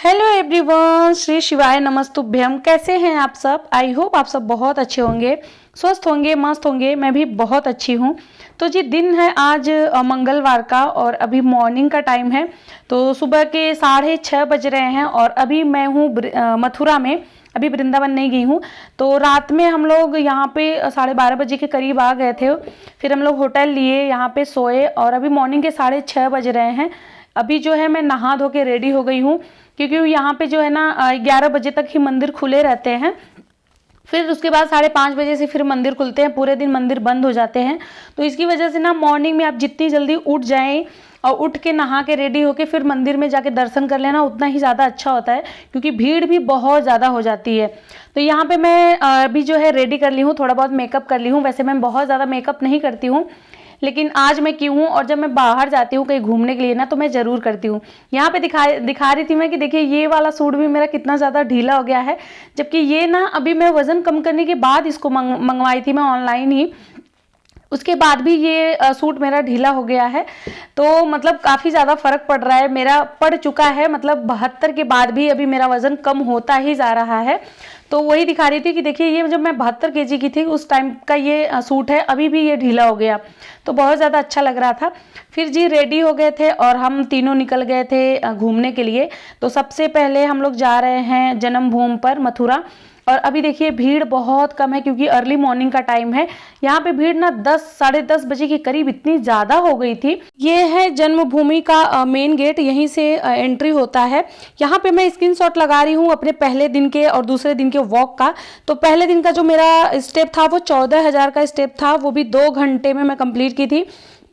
Hello everyone, Shri शिवाय नमस्तुभ्यम। कैसे हैं आप सब? आई होप आप सब बहुत अच्छे होंगे, स्वस्थ होंगे, मस्त होंगे। मैं भी बहुत अच्छी हूँ। तो जी दिन है आज मंगलवार का और अभी मॉर्निंग का टाइम है। तो सुबह के 6:30 बज रहे हैं और अभी मैं हूँ मथुरा में। अभी वृंदावन नहीं गई हूँ। तो रात में हम लोग यहाँ पे 12:30 बजे के करीब आ गए थे। फिर हम लोग होटल लिए, यहाँ पे सोए और अभी मॉर्निंग के 6:30 बज रहे हैं। अभी जो है मैं नहा धो के रेडी हो गई हूँ, क्योंकि यहाँ पे जो है ना 11 बजे तक ही मंदिर खुले रहते हैं। फिर उसके बाद 5:30 बजे से फिर मंदिर खुलते हैं, पूरे दिन मंदिर बंद हो जाते हैं। तो इसकी वजह से ना मॉर्निंग में आप जितनी जल्दी उठ जाएं और उठ के नहा के रेडी होके फिर मंदिर में जाके दर्शन कर लेना उतना ही ज़्यादा अच्छा होता है, क्योंकि भीड़ भी बहुत ज़्यादा हो जाती है। तो यहाँ पे मैं अभी जो है रेडी कर ली हूँ, थोड़ा बहुत मेकअप कर ली हूँ। वैसे मैं बहुत ज़्यादा मेकअप नहीं करती हूँ, लेकिन आज मैं की हूँ। और जब मैं बाहर जाती हूँ कहीं घूमने के लिए ना, तो मैं ज़रूर करती हूँ। यहाँ पे दिखा रही थी मैं कि देखिए ये वाला सूट भी मेरा कितना ज़्यादा ढीला हो गया है, जबकि ये ना अभी मैं वज़न कम करने के बाद इसको मंगवाई थी मैं ऑनलाइन ही। उसके बाद भी ये सूट मेरा ढीला हो गया है। तो मतलब काफ़ी ज़्यादा फ़र्क पड़ रहा है, मेरा पड़ चुका है। मतलब 72 के बाद भी अभी मेरा वज़न कम होता ही जा रहा है। तो वही दिखा रही थी कि देखिए ये जब मैं 72 केजी की थी उस टाइम का ये सूट है, अभी भी ये ढीला हो गया। तो बहुत ज़्यादा अच्छा लग रहा था। फिर जी रेडी हो गए थे और हम तीनों निकल गए थे घूमने के लिए। तो सबसे पहले हम लोग जा रहे हैं जन्मभूमि पर मथुरा। और अभी देखिए भीड़ बहुत कम है, क्योंकि अर्ली मॉर्निंग का टाइम है। यहाँ पे भीड़ ना 10 साढ़े 10 बजे के करीब इतनी ज़्यादा हो गई थी। ये है जन्मभूमि का मेन गेट, यहीं से एंट्री होता है। यहाँ पे मैं स्क्रीनशॉट लगा रही हूँ अपने पहले दिन के और दूसरे दिन के वॉक का। तो पहले दिन का जो मेरा स्टेप था वो 14,000 का स्टेप था, वो भी 2 घंटे में मैं कंप्लीट की थी।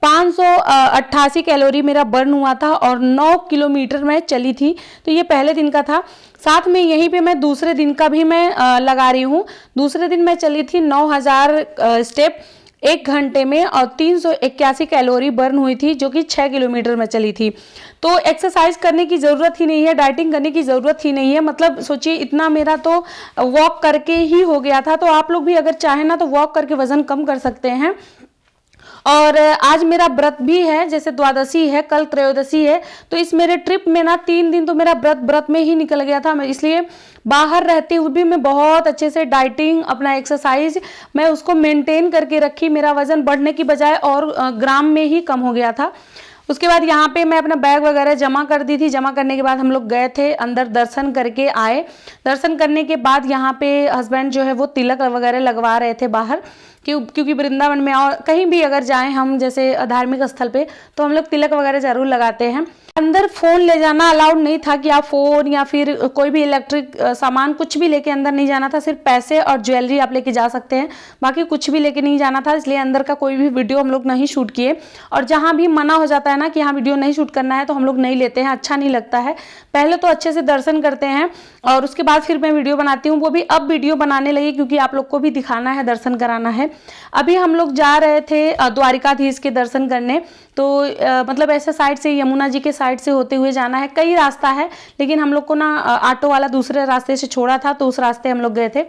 588 कैलोरी मेरा बर्न हुआ था और 9 किलोमीटर मैं चली थी। तो ये पहले दिन का था। साथ में यहीं पे मैं दूसरे दिन का भी मैं लगा रही हूँ। दूसरे दिन मैं चली थी 9,000 स्टेप 1 घंटे में और 381 कैलोरी बर्न हुई थी, जो कि 6 किलोमीटर में चली थी। तो एक्सरसाइज करने की ज़रूरत ही नहीं है, डाइटिंग करने की ज़रूरत ही नहीं है। मतलब सोचिए इतना मेरा तो वॉक करके ही हो गया था। तो आप लोग भी अगर चाहें ना तो वॉक करके वज़न कम कर सकते हैं। और आज मेरा व्रत भी है, जैसे द्वादशी है, कल त्रयोदशी है। तो इस मेरे ट्रिप में ना 3 दिन तो मेरा व्रत में ही निकल गया था। मैं इसलिए बाहर रहते हुए भी मैं बहुत अच्छे से डाइटिंग, अपना एक्सरसाइज मैं उसको मेंटेन करके रखी। मेरा वजन बढ़ने की बजाय और ग्राम में ही कम हो गया था। उसके बाद यहाँ पे मैं अपना बैग वगैरह जमा कर दी थी। जमा करने के बाद हम लोग गए थे अंदर, दर्शन करके आए। दर्शन करने के बाद यहाँ पे हस्बैंड जो है वो तिलक वगैरह लगवा रहे थे बाहर, क्योंकि वृंदावन में और कहीं भी अगर जाएं हम, जैसे धार्मिक स्थल पे, तो हम लोग तिलक वगैरह ज़रूर लगाते हैं। अंदर फ़ोन ले जाना अलाउड नहीं था, कि आप फ़ोन या फिर कोई भी इलेक्ट्रिक सामान कुछ भी लेके अंदर नहीं जाना था। सिर्फ पैसे और ज्वेलरी आप लेके जा सकते हैं, बाकी कुछ भी लेके नहीं जाना था। इसलिए अंदर का कोई भी वीडियो हम लोग नहीं शूट किए। और जहाँ भी मना हो जाता है ना कि हाँ वीडियो नहीं शूट करना है, तो हम लोग नहीं लेते हैं, अच्छा नहीं लगता है। पहले तो अच्छे से दर्शन करते हैं और उसके बाद फिर मैं वीडियो बनाती हूँ। वो भी अब वीडियो बनाने लगी, क्योंकि आप लोग को भी दिखाना है, दर्शन कराना है। अभी हम लोग जा रहे थे द्वारिकाधीश के दर्शन करने। तो मतलब ऐसे साइड से, यमुना जी के साइड से होते हुए जाना है। कई रास्ता है, लेकिन हम लोग को ना ऑटो वाला दूसरे रास्ते से छोड़ा था, तो उस रास्ते हम लोग गए थे।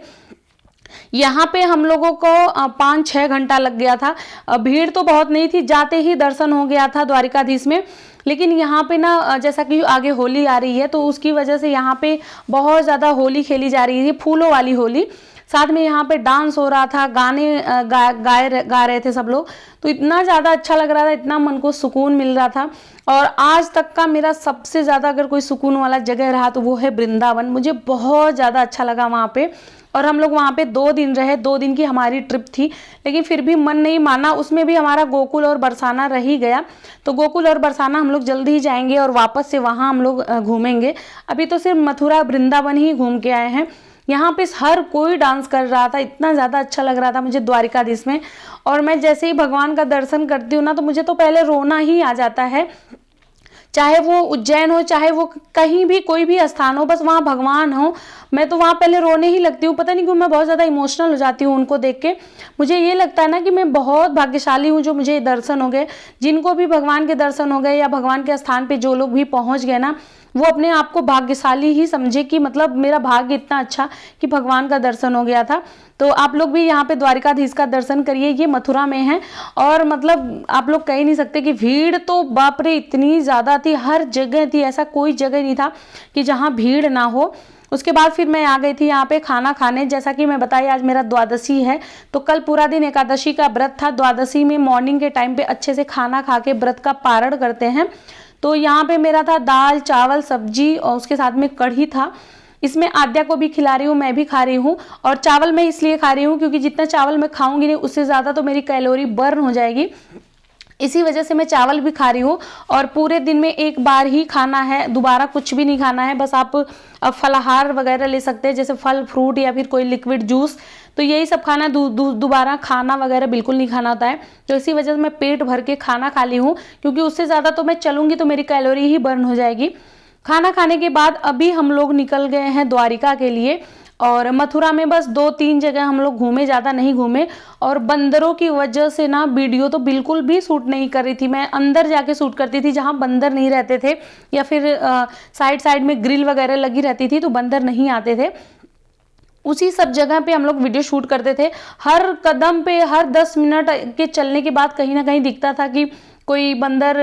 यहाँ पे हम लोगों को 5-6 घंटा लग गया था। भीड़ तो बहुत नहीं थी, जाते ही दर्शन हो गया था द्वारिकाधीश में। लेकिन यहाँ पे ना जैसा कि आगे होली आ रही है, तो उसकी वजह से यहाँ पे बहुत ज़्यादा होली खेली जा रही थी, फूलों वाली होली। साथ में यहाँ पे डांस हो रहा था, गाने गा रहे थे सब लोग। तो इतना ज़्यादा अच्छा लग रहा था, इतना मन को सुकून मिल रहा था। और आज तक का मेरा सबसे ज़्यादा अगर कोई सुकून वाला जगह रहा तो वो है वृंदावन। मुझे बहुत ज़्यादा अच्छा लगा वहाँ पे। और हम लोग वहाँ पे 2 दिन रहे, 2 दिन की हमारी ट्रिप थी। लेकिन फिर भी मन नहीं माना, उसमें भी हमारा गोकुल और बरसाना रह ही गया। तो गोकुल और बरसाना हम लोग जल्दी ही जाएंगे और वापस से वहाँ हम लोग घूमेंगे। अभी तो सिर्फ मथुरा वृंदावन ही घूम के आए हैं। यहाँ पे हर कोई डांस कर रहा था, इतना ज़्यादा अच्छा लग रहा था मुझे द्वारिकाधीश में। और मैं जैसे ही भगवान का दर्शन करती हूँ ना, तो मुझे तो पहले रोना ही आ जाता है। चाहे वो उज्जैन हो, चाहे वो कहीं भी कोई भी स्थान हो, बस वहाँ भगवान हो, मैं तो वहाँ पहले रोने ही लगती हूँ। पता नहीं क्यों, मैं बहुत ज़्यादा इमोशनल हो जाती हूँ उनको देख के। मुझे ये लगता है ना कि मैं बहुत भाग्यशाली हूँ जो मुझे दर्शन हो गए। जिनको भी भगवान के दर्शन हो गए या भगवान के स्थान पे जो लोग भी पहुँच गए ना, वो अपने आप को भाग्यशाली ही समझे कि मतलब मेरा भाग्य इतना अच्छा कि भगवान का दर्शन हो गया था। तो आप लोग भी यहाँ पे द्वारिकाधीश का दर्शन करिए, ये मथुरा में है। और मतलब आप लोग कह ही नहीं सकते कि भीड़ तो बाप रे इतनी ज़्यादा थी, हर जगह थी, ऐसा कोई जगह नहीं था कि जहाँ भीड़ ना हो। उसके बाद फिर मैं आ गई थी यहाँ पे खाना खाने। जैसा कि मैं बताई आज मेरा द्वादशी है, तो कल पूरा दिन एकादशी का व्रत था। द्वादशी में मॉर्निंग के टाइम पे अच्छे से खाना खा के व्रत का पारण करते हैं। तो यहाँ पे मेरा था दाल चावल सब्जी और उसके साथ में कढ़ी था। इसमें आद्या को भी खिला रही हूँ, मैं भी खा रही हूँ। और चावल मैं इसलिए खा रही हूँ क्योंकि जितना चावल मैं खाऊंगी नहीं उससे ज़्यादा तो मेरी कैलोरी बर्न हो जाएगी, इसी वजह से मैं चावल भी खा रही हूँ। और पूरे दिन में एक बार ही खाना है, दोबारा कुछ भी नहीं खाना है। बस आप फलाहार वगैरह ले सकते हैं, जैसे फल फ्रूट या फिर कोई लिक्विड जूस, तो यही सब खाना। दोबारा खाना वगैरह बिल्कुल नहीं खाना होता है। तो इसी वजह से मैं पेट भर के खाना खा ली हूँ, क्योंकि उससे ज़्यादा तो मैं चलूँगी तो मेरी कैलोरी ही बर्न हो जाएगी। खाना खाने के बाद अभी हम लोग निकल गए हैं द्वारिका के लिए। और मथुरा में बस 2-3 जगह हम लोग घूमे, ज़्यादा नहीं घूमे। और बंदरों की वजह से ना वीडियो तो बिल्कुल भी शूट नहीं कर रही थी। मैं अंदर जाके शूट करती थी जहाँ बंदर नहीं रहते थे, या फिर साइड साइड में ग्रिल वगैरह लगी रहती थी तो बंदर नहीं आते थे। उसी सब जगह पे हम लोग वीडियो शूट करते थे। हर कदम पे, हर 10 मिनट के चलने के बाद कहीं ना कहीं दिखता था कि कोई बंदर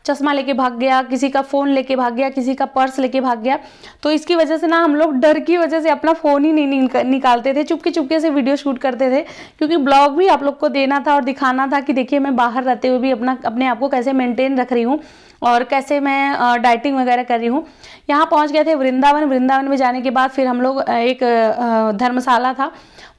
चश्मा लेके भाग गया, किसी का फ़ोन लेके भाग गया, किसी का पर्स लेके भाग गया। तो इसकी वजह से ना हम लोग डर की वजह से अपना फ़ोन ही नहीं निकालते थे, चुपके चुपके से वीडियो शूट करते थे, क्योंकि ब्लॉग भी आप लोग को देना था और दिखाना था कि देखिए मैं बाहर रहते हुए भी अपने आप को कैसे मेंटेन रख रही हूँ और कैसे मैं डाइटिंग वगैरह कर रही हूँ। यहाँ पहुँच गए थे वृंदावन। वृंदावन में जाने के बाद फिर हम लोग एक धर्मशाला था,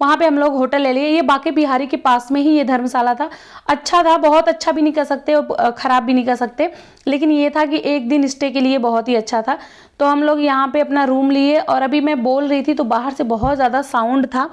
वहाँ पे हम लोग होटल ले लिए। ये बांके बिहारी के पास में ही ये धर्मशाला था। अच्छा था, बहुत अच्छा भी नहीं कह सकते और ख़राब भी नहीं कह सकते, लेकिन ये था कि एक दिन स्टे के लिए बहुत ही अच्छा था। तो हम लोग यहाँ पे अपना रूम लिए। और अभी मैं बोल रही थी तो बाहर से बहुत ज़्यादा साउंड था,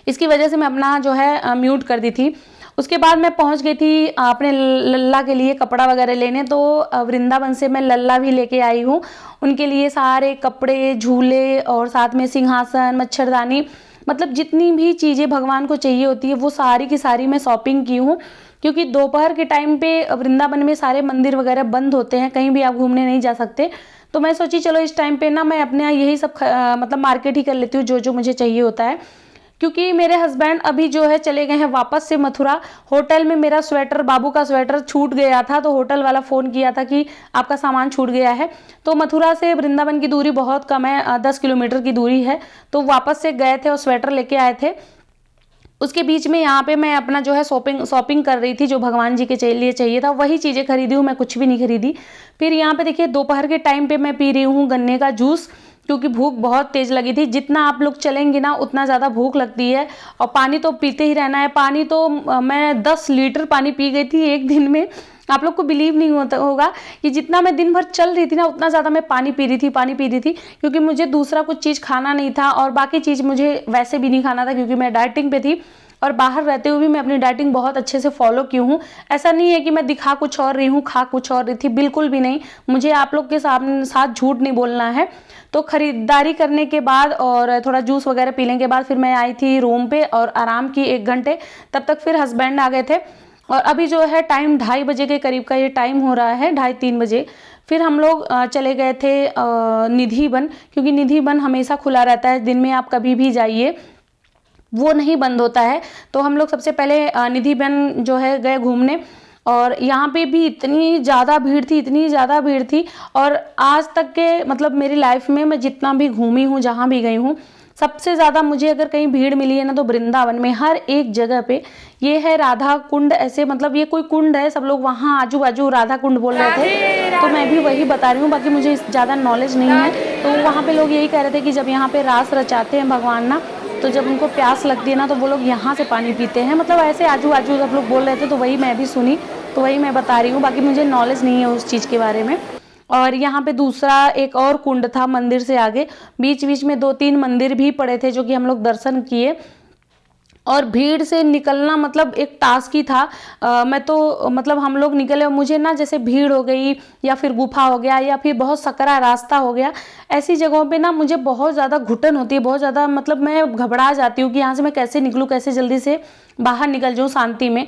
इसकी वजह से मैं अपना जो है म्यूट कर दी थी। उसके बाद मैं पहुंच गई थी अपने लल्ला के लिए कपड़ा वगैरह लेने। तो वृंदावन से मैं लल्ला भी लेके आई हूँ, उनके लिए सारे कपड़े, झूले और साथ में सिंहासन, मच्छरदानी, मतलब जितनी भी चीज़ें भगवान को चाहिए होती है वो सारी की सारी मैं शॉपिंग की हूँ। क्योंकि दोपहर के टाइम पे वृंदावन में सारे मंदिर वगैरह बंद होते हैं, कहीं भी आप घूमने नहीं जा सकते। तो मैं सोची चलो इस टाइम पे ना मैं अपने यही सब मतलब मार्केट ही कर लेती हूँ जो जो मुझे चाहिए होता है। क्योंकि मेरे हस्बैंड अभी जो है चले गए हैं वापस से मथुरा। होटल में मेरा स्वेटर, बाबू का स्वेटर छूट गया था, तो होटल वाला फ़ोन किया था कि आपका सामान छूट गया है। तो मथुरा से वृंदावन की दूरी बहुत कम है, 10 किलोमीटर की दूरी है। तो वापस से गए थे और स्वेटर लेके आए थे। उसके बीच में यहाँ पे मैं अपना जो है शॉपिंग कर रही थी, जो भगवान जी के लिए चाहिए था वही चीज़ें खरीदी हूँ, मैं कुछ भी नहीं खरीदी। फिर यहाँ पे देखिए दोपहर के टाइम पे मैं पी रही हूँ गन्ने का जूस, क्योंकि भूख बहुत तेज़ लगी थी। जितना आप लोग चलेंगे ना उतना ज़्यादा भूख लगती है। और पानी तो पीते ही रहना है। पानी तो मैं 10 लीटर पानी पी गई थी एक दिन में। आप लोग को बिलीव नहीं होगा कि जितना मैं दिन भर चल रही थी ना उतना ज़्यादा मैं पानी पी रही थी, क्योंकि मुझे दूसरा कुछ चीज़ खाना नहीं था और बाकी चीज़ मुझे वैसे भी नहीं खाना था, क्योंकि मैं डाइटिंग पे थी। और बाहर रहते हुए भी मैं अपनी डाइटिंग बहुत अच्छे से फॉलो की हूँ। ऐसा नहीं है कि मैं दिखा कुछ और रही हूँ, खा कुछ और रही थी, बिल्कुल भी नहीं। मुझे आप लोग के साथ झूठ नहीं बोलना है। तो खरीदारी करने के बाद और थोड़ा जूस वगैरह पीने के बाद फिर मैं आई थी रूम पे और आराम की 1 घंटे। तब तक फिर हस्बैंड आ गए थे। और अभी जो है टाइम 2:30 बजे के करीब का ये टाइम हो रहा है, 2:30-3 बजे। फिर हम लोग चले गए थे निधि वन, क्योंकि निधि वन हमेशा खुला रहता है, दिन में आप कभी भी जाइए, वो नहीं बंद होता है। तो हम लोग सबसे पहले निधि वन जो है गए घूमने। और यहाँ पे भी इतनी ज़्यादा भीड़ थी। और आज तक के मतलब मेरी लाइफ में मैं जितना भी घूमी हूँ, जहाँ भी गई हूँ, सबसे ज़्यादा मुझे अगर कहीं भीड़ मिली है ना तो वृंदावन में। हर एक जगह पे ये है राधा कुंड, ऐसे मतलब ये कोई कुंड है, सब लोग वहाँ आजू बाजू राधा कुंड बोल रहे थे, तो मैं भी वही बता रही हूँ, बाकी मुझे ज़्यादा नॉलेज नहीं है। तो वहाँ पे लोग यही कह रहे थे कि जब यहाँ पे रास रचाते हैं भगवान ना, तो जब उनको प्यास लगती है ना तो वो लोग यहाँ से पानी पीते हैं, मतलब ऐसे आजू बाजू सब लोग बोल रहे थे, तो वही मैं भी सुनी, तो वही मैं बता रही हूँ, बाकी मुझे नॉलेज नहीं है उस चीज़ के बारे में। और यहाँ पे दूसरा एक और कुंड था मंदिर से आगे, बीच बीच में 2-3 मंदिर भी पड़े थे जो कि हम लोग दर्शन किए। और भीड़ से निकलना मतलब एक टास्क ही था। मैं तो मतलब हम लोग निकले और मुझे ना जैसे भीड़ हो गई या फिर गुफा हो गया या फिर बहुत सकरा रास्ता हो गया, ऐसी जगहों पे ना मुझे बहुत ज़्यादा घुटन होती है, बहुत ज़्यादा मतलब मैं घबरा जाती हूँ कि यहाँ से मैं कैसे निकलूँ, कैसे जल्दी से बाहर निकल जाऊँ शांति में।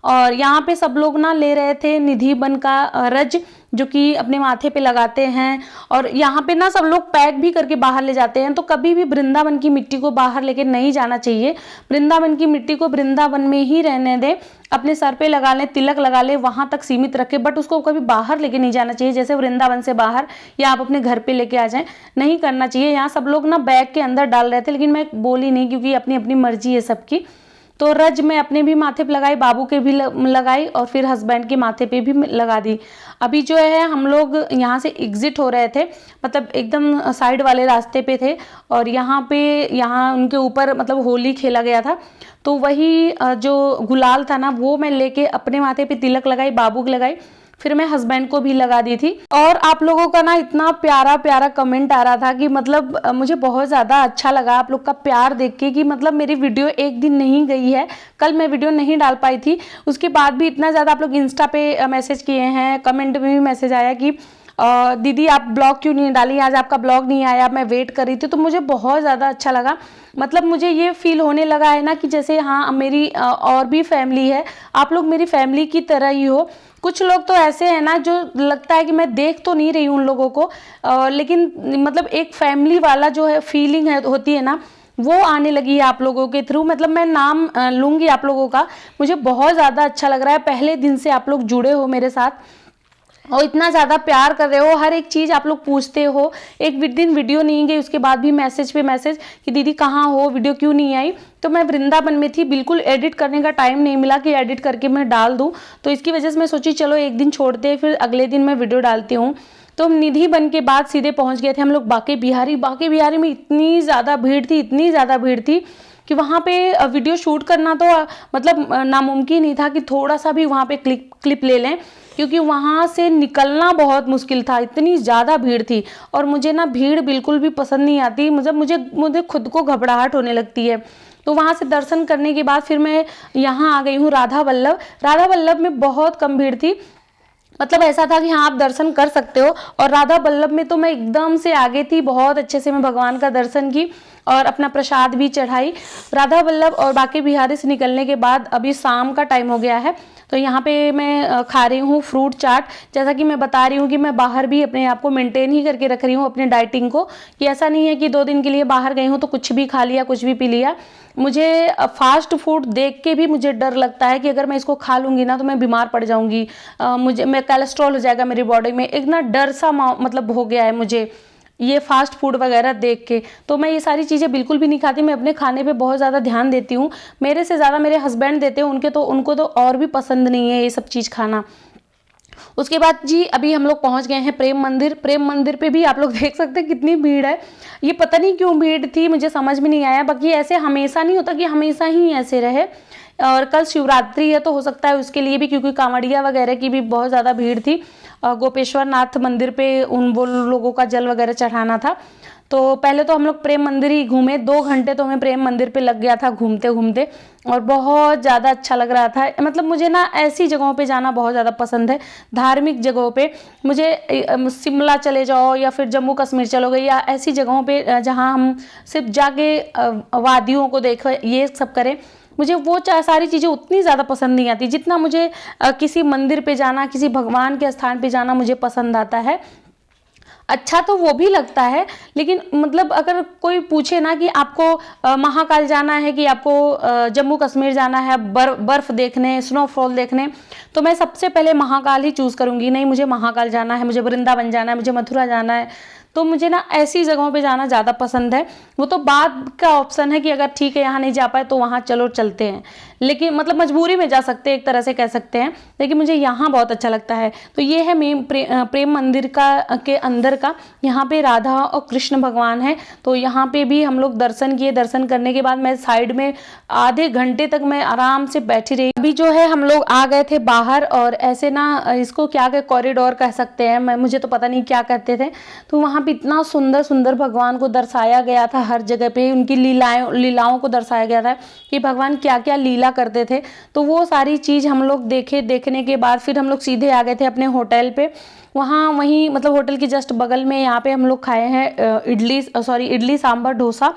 और यहाँ पे सब लोग ना ले रहे थे निधि वन का रज, जो कि अपने माथे पे लगाते हैं। और यहाँ पे ना सब लोग पैक भी करके बाहर ले जाते हैं। तो कभी भी वृंदावन की मिट्टी को बाहर लेके नहीं जाना चाहिए। वृंदावन की मिट्टी को वृंदावन में ही रहने दें, अपने सर पे लगा लें, तिलक लगा लें, वहां तक सीमित रखें, बट उसको कभी बाहर लेके नहीं जाना चाहिए। जैसे वृंदावन से बाहर या आप अपने घर पे लेके आ जाएं, नहीं करना चाहिए। यहाँ सब लोग ना बैग के अंदर डाल रहे थे, लेकिन मैं बोली नहीं क्योंकि अपनी अपनी मर्जी है सबकी। तो रज मैं अपने भी माथे पे लगाई, बाबू के भी लगाई, और फिर हस्बैंड के माथे पे भी लगा दी। अभी जो है हम लोग यहाँ से एग्जिट हो रहे थे, मतलब एकदम साइड वाले रास्ते पे थे, और यहाँ उनके ऊपर मतलब होली खेला गया था। तो वही जो गुलाल था ना, वो मैं लेके अपने माथे पे तिलक लगाई, बाबू की लगाई, फिर मैं हस्बैंड को भी लगा दी थी। और आप लोगों का ना इतना प्यारा प्यारा कमेंट आ रहा था कि मतलब मुझे बहुत ज़्यादा अच्छा लगा आप लोग का प्यार देख के, कि मतलब मेरी वीडियो एक दिन नहीं गई है, कल मैं वीडियो नहीं डाल पाई थी, उसके बाद भी इतना ज़्यादा आप लोग इंस्टा पे मैसेज किए हैं, कमेंट में भी मैसेज आया कि दीदी आप ब्लॉग क्यों नहीं डाली, आज आपका ब्लॉग नहीं आया, मैं वेट कर रही थी। तो मुझे बहुत ज़्यादा अच्छा लगा। मतलब मुझे ये फील होने लगा है ना कि जैसे हाँ मेरी और भी फैमिली है, आप लोग मेरी फैमिली की तरह ही हो। कुछ लोग तो ऐसे हैं ना जो लगता है कि मैं देख तो नहीं रही हूँ उन लोगों को, लेकिन मतलब एक फैमिली वाला जो है फीलिंग है होती है ना, वो आने लगी है आप लोगों के थ्रू। मतलब मैं नाम लूँगी आप लोगों का, मुझे बहुत ज़्यादा अच्छा लग रहा है। पहले दिन से आप लोग जुड़े हो मेरे साथ और इतना ज़्यादा प्यार कर रहे हो, हर एक चीज़ आप लोग पूछते हो। एक दिन वीडियो नहीं गई, उसके बाद भी मैसेज पे मैसेज कि दीदी कहाँ हो, वीडियो क्यों नहीं आई। तो मैं वृंदावन में थी, बिल्कुल एडिट करने का टाइम नहीं मिला कि एडिट करके मैं डाल दूँ। तो इसकी वजह से मैं सोची चलो एक दिन छोड़ते हैं, फिर अगले दिन मैं वीडियो डालती हूँ। तो निधि बन के बाद सीधे पहुँच गए थे हम लोग बांके बिहारी। बांके बिहारी में इतनी ज़्यादा भीड़ थी, इतनी ज़्यादा भीड़ थी कि वहाँ पे वीडियो शूट करना तो मतलब नामुमकिन ही था कि थोड़ा सा भी वहाँ पे क्लिप ले लें, क्योंकि वहाँ से निकलना बहुत मुश्किल था, इतनी ज़्यादा भीड़ थी। और मुझे ना भीड़ बिल्कुल भी पसंद नहीं आती, मतलब मुझे खुद को घबराहट होने लगती है। तो वहाँ से दर्शन करने के बाद फिर मैं यहाँ आ गई हूँ राधा वल्लभ। राधा वल्लभ में बहुत कम भीड़ थी, मतलब ऐसा था कि हाँ आप दर्शन कर सकते हो। और राधा वल्लभ में तो मैं एकदम से आगे थी, बहुत अच्छे से मैं भगवान का दर्शन की और अपना प्रसाद भी चढ़ाई। राधा वल्लभ और बांके बिहारी से निकलने के बाद अभी शाम का टाइम हो गया है, तो यहाँ पे मैं खा रही हूँ फ्रूट चाट। जैसा कि मैं बता रही हूँ कि मैं बाहर भी अपने आप को मेंटेन ही करके रख रही हूँ, अपने डाइटिंग को, कि ऐसा नहीं है कि 2 दिन के लिए बाहर गई हूँ तो कुछ भी खा लिया, कुछ भी पी लिया। मुझे फास्ट फूड देख के भी मुझे डर लगता है कि अगर मैं इसको खा लूँगी ना तो मैं बीमार पड़ जाऊँगी, मैं कोलेस्ट्रॉल हो जाएगा मेरी बॉडी में, एक ना डर सा मतलब हो गया है मुझे ये फास्ट फूड वगैरह देख के। तो मैं ये सारी चीज़ें बिल्कुल भी नहीं खाती, मैं अपने खाने पे बहुत ज़्यादा ध्यान देती हूँ। मेरे से ज़्यादा मेरे हस्बैंड देते हैं, उनको तो और भी पसंद नहीं है ये सब चीज़ खाना। उसके बाद जी अभी हम लोग पहुंच गए हैं प्रेम मंदिर। प्रेम मंदिर पे भी आप लोग देख सकते हैं कितनी भीड़ है। ये पता नहीं क्यों भीड़ थी, मुझे समझ में नहीं आया। बाकी ऐसे हमेशा नहीं होता कि हमेशा ही ऐसे रहे। और कल शिवरात्रि है तो हो सकता है उसके लिए भी, क्योंकि कांवड़िया वगैरह की भी बहुत ज़्यादा भीड़ थी। गोपेश्वर नाथ मंदिर पे वो लोगों का जल वगैरह चढ़ाना था। तो पहले तो हम लोग प्रेम मंदिर ही घूमे, 2 घंटे तो हमें प्रेम मंदिर पे लग गया था घूमते घूमते, और बहुत ज़्यादा अच्छा लग रहा था। मतलब मुझे ना ऐसी जगहों पे जाना बहुत ज़्यादा पसंद है, धार्मिक जगहों पे। मुझे शिमला चले जाओ या फिर जम्मू कश्मीर चलो गए, या ऐसी जगहों पे जहाँ हम सिर्फ जाके वादियों को देखें, ये सब करें, मुझे वो सारी चीज़ें उतनी ज़्यादा पसंद नहीं आती जितना मुझे किसी मंदिर पे जाना, किसी भगवान के स्थान पे जाना मुझे पसंद आता है। अच्छा तो वो भी लगता है, लेकिन मतलब अगर कोई पूछे ना कि आपको महाकाल जाना है कि आपको जम्मू कश्मीर जाना है बर्फ़ देखने, स्नोफॉल देखने, तो मैं सबसे पहले महाकाल ही चूज़ करूँगी। नहीं, मुझे महाकाल जाना है, मुझे वृंदावन जाना है, मुझे मथुरा जाना है, तो मुझे ना ऐसी जगहों पे जाना ज़्यादा पसंद है। वो तो बाद का ऑप्शन है कि अगर ठीक है यहाँ नहीं जा पाए तो वहाँ चलो चलते हैं, लेकिन मतलब मजबूरी में जा सकते हैं, एक तरह से कह सकते हैं। लेकिन मुझे यहाँ बहुत अच्छा लगता है। तो ये है प्रेम मंदिर के अंदर का, यहाँ पे राधा और कृष्ण भगवान है। तो यहाँ पे भी हम लोग दर्शन किए। दर्शन करने के बाद मैं साइड में आधे घंटे तक मैं आराम से बैठी रही। अभी जो है हम लोग आ गए थे बाहर, और ऐसे ना इसको क्या कॉरिडोर कह सकते हैं, मुझे तो पता नहीं क्या कहते थे। तो वहाँ पे इतना सुंदर सुंदर भगवान को दर्शाया गया था, हर जगह पे उनकी लीलाओं को दर्शाया गया था कि भगवान क्या क्या लीला मिला करते थे। तो वो सारी चीज़ हम लोग देखे, देखने के बाद फिर हम लोग सीधे आ गए थे अपने होटल पे। वहाँ वहीं मतलब होटल के जस्ट बगल में यहाँ पे हम लोग खाए हैं इडली सांभर डोसा।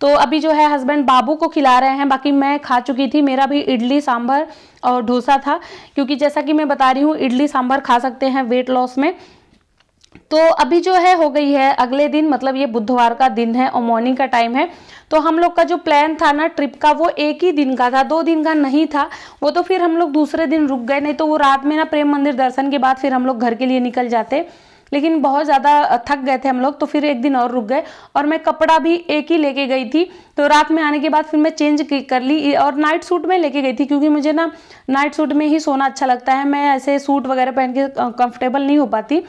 तो अभी जो है हस्बैंड बाबू को खिला रहे हैं, बाकी मैं खा चुकी थी। मेरा भी इडली सांभर और डोसा था, क्योंकि जैसा कि मैं बता रही हूँ इडली सांभर खा सकते हैं वेट लॉस में। तो अभी जो है हो गई है अगले दिन, मतलब ये बुधवार का दिन है और मॉर्निंग का टाइम है। तो हम लोग का जो प्लान था ना ट्रिप का, वो एक ही दिन का था, 2 दिन का नहीं था। वो तो फिर हम लोग दूसरे दिन रुक गए, नहीं तो वो रात में ना प्रेम मंदिर दर्शन के बाद फिर हम लोग घर के लिए निकल जाते। लेकिन बहुत ज़्यादा थक गए थे हम लोग, तो फिर एक दिन और रुक गए। और मैं कपड़ा भी एक ही लेके गई थी, तो रात में आने के बाद फिर मैं चेंज कर ली और नाइट सूट में लेके गई थी, क्योंकि मुझे ना नाइट सूट में ही सोना अच्छा लगता है। मैं ऐसे सूट वगैरह पहन के कंफर्टेबल नहीं हो पाती।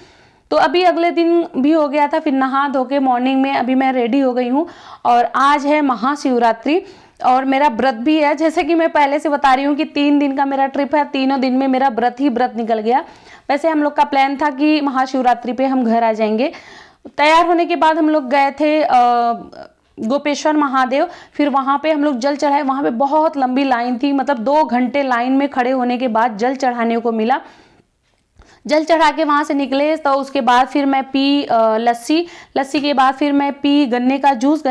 तो अभी अगले दिन भी हो गया था, फिर नहा धो के मॉर्निंग में अभी मैं रेडी हो गई हूँ। और आज है महाशिवरात्रि और मेरा व्रत भी है। जैसे कि मैं पहले से बता रही हूँ कि 3 दिन का मेरा ट्रिप है, तीनों दिन में मेरा व्रत ही व्रत निकल गया। वैसे हम लोग का प्लान था कि महाशिवरात्रि पे हम घर आ जाएंगे। तैयार होने के बाद हम लोग गए थे गोपेश्वर महादेव। फिर वहाँ पे हम लोग जल चढ़ाए। वहाँ पे बहुत लंबी लाइन थी, मतलब 2 घंटे लाइन में खड़े होने के बाद जल चढ़ाने को मिला। जल चढ़ा के वहाँ से निकले तो उसके बाद फिर मैं पी लस्सी के बाद फिर मैं पी गन्ने का जूस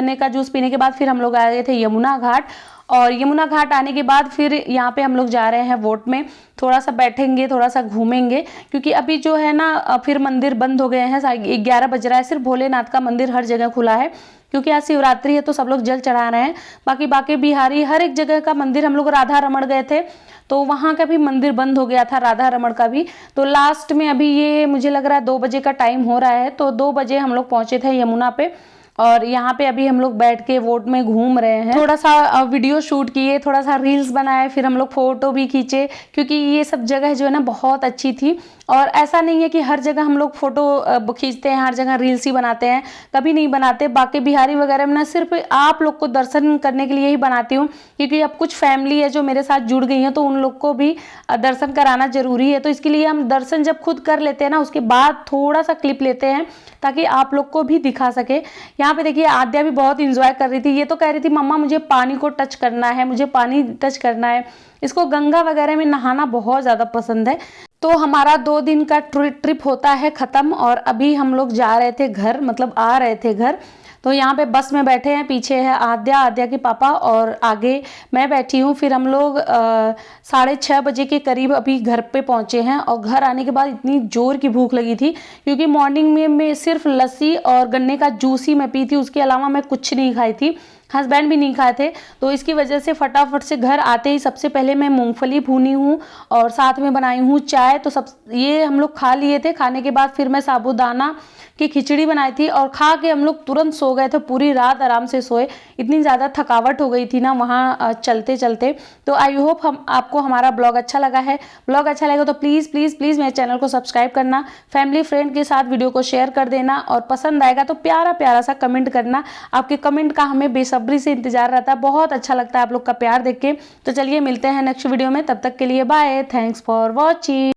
पीने के बाद फिर हम लोग आ गए थे यमुना घाट। और यमुना घाट आने के बाद फिर यहाँ पे हम लोग जा रहे हैं वोट में, थोड़ा सा बैठेंगे, थोड़ा सा घूमेंगे, क्योंकि अभी जो है ना फिर मंदिर बंद हो गए हैं, 11 बज रहा है। सिर्फ भोलेनाथ का मंदिर हर जगह खुला है, क्योंकि आज शिवरात्रि है तो सब लोग जल चढ़ा रहे हैं। बाकी बिहारी हर एक जगह का मंदिर, हम लोग राधा रमण गए थे तो वहाँ का भी मंदिर बंद हो गया था, राधा रमण का भी। तो लास्ट में अभी ये मुझे लग रहा है 2 बजे का टाइम हो रहा है, तो 2 बजे हम लोग पहुंचे थे यमुना पे। और यहाँ पे अभी हम लोग बैठ के वोट में घूम रहे हैं। थोड़ा सा वीडियो शूट किए, थोड़ा सा रील्स बनाए, फिर हम लोग फोटो भी खींचे, क्योंकि ये सब जगह जो है ना बहुत अच्छी थी। और ऐसा नहीं है कि हर जगह हम लोग फोटो खींचते हैं, हर जगह रील्स ही बनाते हैं, कभी नहीं बनाते। बाकी बिहारी वगैरह में ना सिर्फ आप लोग को दर्शन करने के लिए ही बनाती हूँ, क्योंकि अब कुछ फैमिली है जो मेरे साथ जुड़ गई हैं, तो उन लोग को भी दर्शन कराना जरूरी है। तो इसके लिए हम दर्शन जब खुद कर लेते हैं ना, उसके बाद थोड़ा सा क्लिप लेते हैं ताकि आप लोग को भी दिखा सके। यहाँ पे देखिए आद्या भी बहुत इंजॉय कर रही थी। ये तो कह रही थी मम्मा मुझे पानी को टच करना है, मुझे पानी टच करना है। इसको गंगा वगैरह में नहाना बहुत ज़्यादा पसंद है। तो हमारा 2 दिन का ट्रिप होता है ख़त्म और अभी हम लोग जा रहे थे घर, मतलब आ रहे थे घर। तो यहाँ पे बस में बैठे हैं, पीछे है आद्या के पापा और आगे मैं बैठी हूँ। फिर हम लोग 6:30 बजे के करीब अभी घर पे पहुँचे हैं। और घर आने के बाद इतनी ज़ोर की भूख लगी थी, क्योंकि मॉर्निंग में मैं सिर्फ लस्सी और गन्ने का जूस ही मैं पी थी, उसके अलावा मैं कुछ नहीं खाई थी। हस्बैंड भी नहीं खाए थे, तो इसकी वजह से फटाफट से घर आते ही सबसे पहले मैं मूंगफली भूनी हूँ और साथ में बनाई हूँ चाय। तो सब ये हम लोग खा लिए थे। खाने के बाद फिर मैं साबूदाना की खिचड़ी बनाई थी और खा के हम लोग तुरंत सो गए थे। पूरी रात आराम से सोए, इतनी ज़्यादा थकावट हो गई थी ना वहाँ चलते चलते। तो आई होप आपको हमारा ब्लॉग अच्छा लगा है। ब्लॉग अच्छा लगा तो प्लीज़ प्लीज़ प्लीज़ मेरे चैनल को सब्सक्राइब करना, फैमिली फ्रेंड के साथ वीडियो को शेयर कर देना, और पसंद आएगा तो प्यारा प्यारा सा कमेंट करना। आपके कमेंट का हमें बेसब्री से इंतजार रहता है, बहुत अच्छा लगता है आप लोग का प्यार देख के। तो चलिए मिलते हैं नेक्स्ट वीडियो में, तब तक के लिए बाय, थैंक्स फॉर वॉचिंग।